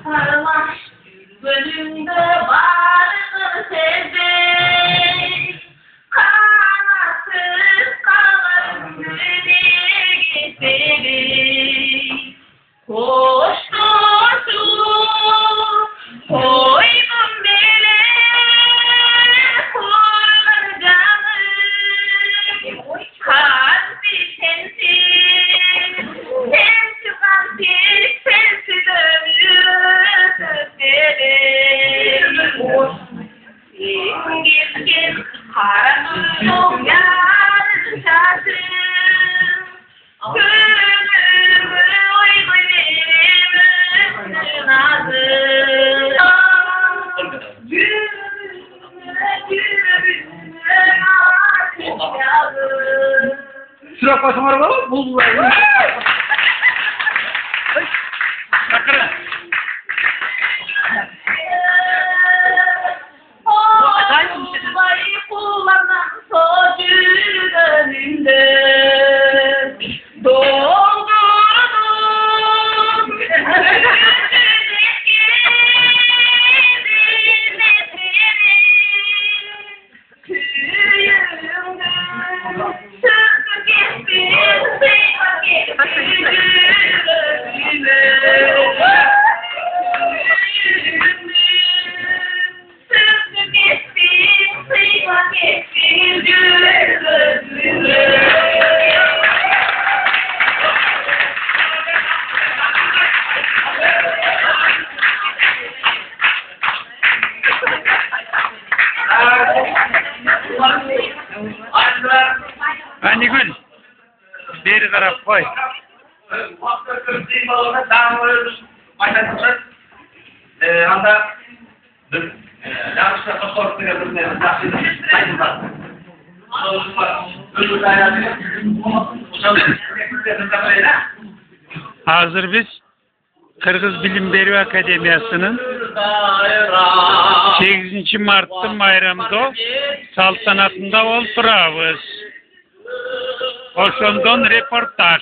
Sarmaş gönlümde vardı sevdik. Kanatsız kalır nereye gidelim. Koştursun koydum bile kurban canım. Kalbi sensin, sensiz kalpsiz, sensiz ömür sözlerim. Git karanlık yarın şaşım. Gönlümü uygu verim nazım. Gülübüne aşık yazım. Sıra başım araba mı? Buldular. Olayı kullanan sözcü önünde doldurdum. Hani gül. Bir taraf koy. Hazır biz Kırgız Bilim Beri Akademiyası'nın 8. Mart'ın bayramında saltanatında oturağız. Oşondan reportaj.